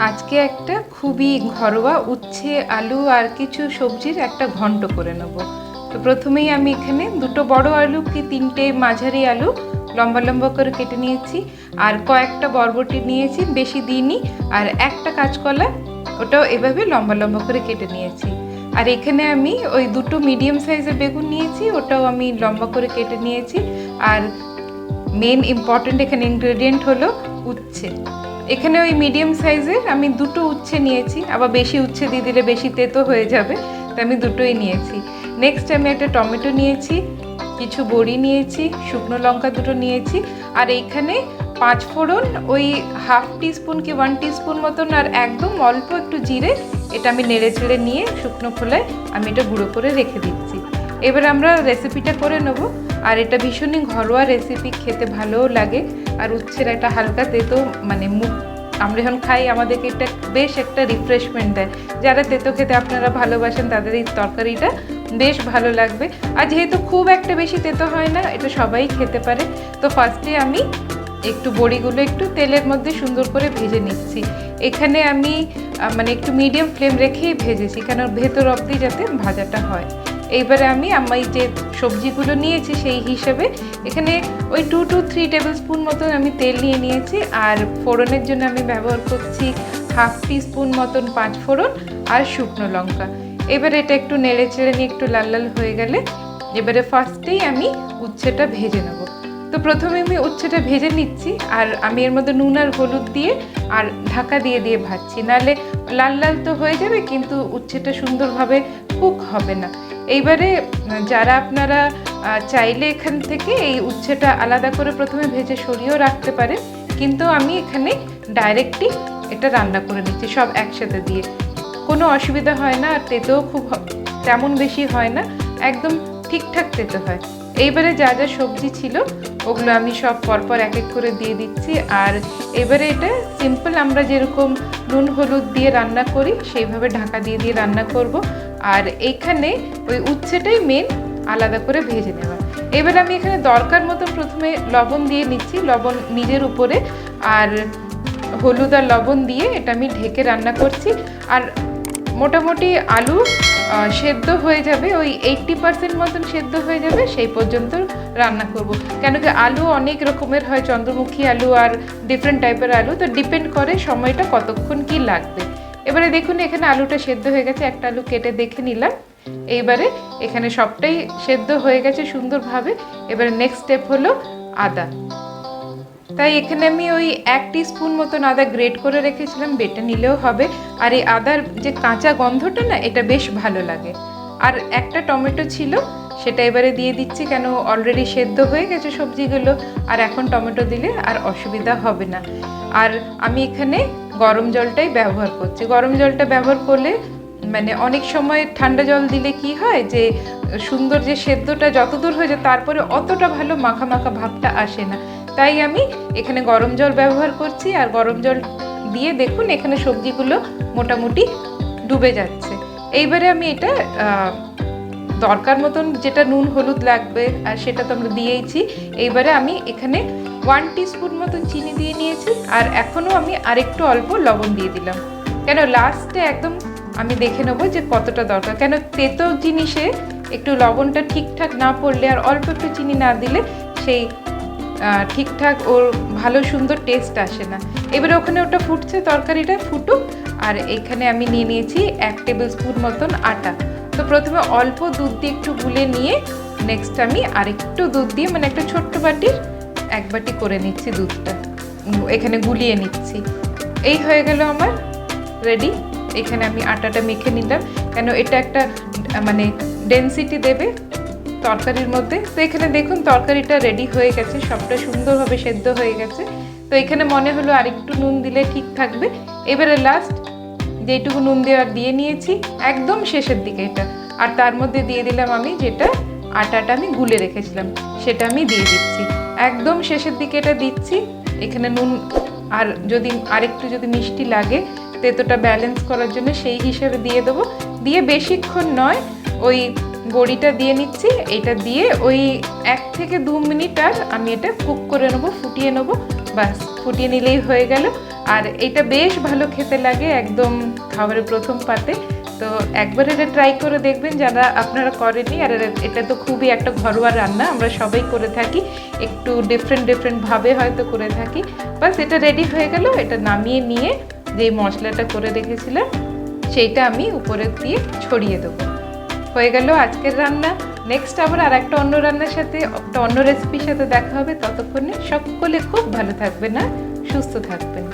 আজকে একটা খুবই ঘরোয়া উচ্ছে আলু আর কিছু সবজির একটা ঘন্ট করে নেব। তো প্রথমেই আমি এখানে দুটো বড় আলু কি তিনটে মাঝারি আলু লম্বা লম্বা করে কেটে নিয়েছি, আর কয়েকটা বরবটি নিয়েছি, বেশি দিইনি, আর একটা কাঁচকলা ওটাও এভাবে লম্বা লম্বা করে কেটে নিয়েছি। আর এখানে আমি ওই দুটো মিডিয়াম সাইজের বেগুন নিয়েছি, ওটাও আমি লম্বা করে কেটে নিয়েছি। আর মেন ইম্পর্টেন্ট এখানে ইনগ্রেডিয়েন্ট হলো উচ্ছে। এখানে ওই মিডিয়াম সাইজের আমি দুটো উচ্ছে নিয়েছি, আবার বেশি উচ্ছে দিয়ে দিলে বেশি তেতো হয়ে যাবে, তাই আমি দুটোই নিয়েছি। নেক্সট আমি একটা টমেটো নিয়েছি, কিছু বড়ি নিয়েছি, শুকনো লঙ্কা দুটো নিয়েছি, আর এইখানে 5 ফোড়ন ওই হাফ টিস্পুন কি 1 টিস্পুন মতন, আর একদম অল্প একটু জিরে, এটা আমি নেড়ে চেড়ে নিয়ে শুকনো খোলায় আমি এটা গুঁড়ো করে রেখে দিচ্ছি। এবার আমরা রেসিপিটা করে নেব। আর এটা ভীষণই ঘরোয়া রেসিপি, খেতে ভালোও লাগে। আর উচ্ছের একটা হালকা তেতো মানে মুখ আমরা যখন খাই আমাদেরকে এটা বেশ একটা রিফ্রেশমেন্ট দেয়। যারা তেতো খেতে আপনারা ভালোবাসেন তাদের এই তরকারিটা বেশ ভালো লাগবে। আর যেহেতু খুব একটা বেশি তেতো হয় না, এটা সবাই খেতে পারে। তো ফার্স্টে আমি একটু বড়িগুলো একটু তেলের মধ্যে সুন্দর করে ভেজে নিচ্ছি। এখানে আমি মানে একটু মিডিয়াম ফ্লেম রেখেই ভেজেছি, কেন ভেতর অবধি যাতে ভাজাটা হয়। এইবারে আমি যে সবজিগুলো নিয়েছি সেই হিসেবে এখানে ওই 2 to 3 টেবিল স্পুন মতন আমি তেল নিয়ে নিয়েছি। আর ফোড়নের জন্য আমি ব্যবহার করছি হাফ টিস্পুন মতন 5 ফোড়ন আর শুকনো লঙ্কা। এবারে এটা একটু নেড়ে চেড়ে নিয়ে একটু লাল লাল হয়ে গেলে এবারে ফার্স্টেই আমি উচ্ছেটা ভেজে নেব। তো প্রথমে আমি উচ্ছেটা ভেজে নিচ্ছি, আর আমি এর মধ্যে নুন আর হলুদ দিয়ে আর ঢাকা দিয়ে দিয়ে ভাজছি, নাহলে লাল লাল তো হয়ে যাবে কিন্তু উচ্ছেটা সুন্দরভাবে কুক হবে না। এইবারে যারা আপনারা চাইলে এখান থেকে এই উচ্ছেটা আলাদা করে প্রথমে ভেজে সরিয়েও রাখতে পারেন, কিন্তু আমি এখানে ডাইরেক্টলি এটা রান্না করে নিচ্ছি সব একসাথে দিয়ে। কোনো অসুবিধা হয় না, আর তেতেও খুব তেমন বেশি হয় না, একদম ঠিকঠাক তেতে হয়। এইবারে যা যা সবজি ছিল ওগুলো আমি সব পরপর এক এক করে দিয়ে দিচ্ছি। আর এবারে এটা সিম্পল আমরা যেরকম নুন হলুদ দিয়ে রান্না করি সেইভাবে ঢাকা দিয়ে দিয়ে রান্না করব। আর এইখানে ওই উচ্ছেটাই মেন আলাদা করে ভেজে নেওয়া। এবার আমি এখানে দরকার মতো প্রথমে লবণ দিয়ে নিচ্ছি, লবণ নিজের উপরে, আর হলুদ আর লবণ দিয়ে এটা আমি ঢেকে রান্না করছি। আর মোটামুটি আলু সেদ্ধ হয়ে যাবে, ওই 80% মতন সেদ্ধ হয়ে যাবে, সেই পর্যন্ত রান্না করব। কেন কি আলু অনেক রকমের হয়, চন্দ্রমুখী আলু আর ডিফারেন্ট টাইপের আলু, তো ডিপেন্ড করে সময়টা কতক্ষণ কি লাগবে। এবারে দেখুন এখানে আলুটা সেদ্ধ হয়ে গেছে, একটা আলু কেটে দেখে নিলাম। এইবারে এখানে সবটাই সেদ্ধ হয়ে গেছে সুন্দরভাবে। এবারে নেক্সট স্টেপ হলো আদা। তাই এখানে আমি ওই 1 টিস্পুন মতন আদা গ্রেট করে রেখেছিলাম, বেটে নিলেও হবে। আর এই আদার যে কাঁচা গন্ধটা না, এটা বেশ ভালো লাগে। আর একটা টমেটো ছিল, সেটা এবারে দিয়ে দিচ্ছি, কেন অলরেডি সেদ্ধ হয়ে গেছে সবজিগুলো, আর এখন টমেটো দিলে আর অসুবিধা হবে না। আর আমি এখানে গরম জলটাই ব্যবহার করছি। গরম জলটা ব্যবহার করলে মানে অনেক সময় ঠান্ডা জল দিলে কি হয় যে সুন্দর যে সেদ্ধটা যতদূর হয়ে যায় তারপরে অতটা ভালো মাখা মাখা ভাবটা আসে না। তাই আমি এখানে গরম জল ব্যবহার করছি। আর গরম জল দিয়ে দেখুন এখানে সবজিগুলো মোটামুটি ডুবে যাচ্ছে। এইবারে আমি এটা দরকার মতন যেটা নুন হলুদ লাগবে আর সেটা তো আমরা দিয়েইছি। এইবারে আমি এখানে 1 টিস্পুন মতন চিনি দিয়ে নিয়েছি, আর এখনও আমি আরেকটু অল্প লবণ দিয়ে দিলাম, কেন লাস্টে একদম আমি দেখে নেবো যে কতটা দরকার। কেন তেতো জিনিসে একটু লবণটা ঠিকঠাক না পড়লে আর অল্প একটু চিনি না দিলে সেই ঠিকঠাক ওর ভালো সুন্দর টেস্ট আসে না। এবারে ওখানে ওটা ফুটছে, তরকারিটা ফুটুক। আর এখানে আমি নিয়ে নিয়েছি 1 টেবিল স্পুন মতন আটা। তো প্রথমে অল্প দুধ দিয়ে একটু গুলে নিয়ে নেক্সট আমি আরেকটু দুধ দিয়ে মানে একটা ছোট্ট বাটির 1 বাটি করে নিচ্ছি, দুধটা এখানে গুলিয়ে নিচ্ছি। এই হয়ে গেল আমার রেডি। এখানে আমি আটাটা মেখে নিলাম, কেন এটা একটা মানে ডেনসিটি দেবে তরকারির মধ্যে। তো এখানে দেখুন তরকারিটা রেডি হয়ে গেছে, সবটা সুন্দরভাবে সেদ্ধ হয়ে গেছে। তো এখানে মনে হলো আরেকটু নুন দিলে ঠিক থাকবে। এবারে লাস্ট যেটুকু নুন দেওয়ার দিয়ে নিয়েছি একদম শেষের দিকে এটা, আর তার মধ্যে দিয়ে দিলাম আমি যেটা আটাটা আমি গুলে রেখেছিলাম সেটা আমি দিয়ে দিচ্ছি একদম শেষের দিকে এটা দিচ্ছি। এখানে নুন আর যদি আরেকটু যদি মিষ্টি লাগে তেতোটা ব্যালেন্স করার জন্য সেই হিসেবে দিয়ে দেবো। দিয়ে বেশিক্ষণ নয়, ওই বড়িটা দিয়ে নিচ্ছি। এটা দিয়ে ওই 1 থেকে 2 মিনিট আর আমি এটা কুক করে নেবো, ফুটিয়ে নেবো। বাস ফুটিয়ে নিলেই হয়ে গেল। আর এটা বেশ ভালো খেতে লাগে একদম খাবারের প্রথম পাতে। তো একবার এটা ট্রাই করে দেখবেন যারা আপনারা করেনি। আর এটা তো খুবই একটা ঘরোয়া রান্না, আমরা সবাই করে থাকি, একটু ডিফারেন্ট হয়তো করে থাকি। বাস এটা রেডি হয়ে গেল। এটা নামিয়ে নিয়ে যে মশলাটা করে রেখেছিলাম সেইটা আমি উপরে দিয়ে ছড়িয়ে দেবো। হয়ে গেল আজকের রান্না। নেক্সট আবার আর একটা অন্য রান্নার সাথে, একটা অন্য রেসিপির সাথে দেখা হবে। ততক্ষণে সকলে খুব ভালো থাকবেন আর সুস্থ থাকবেন।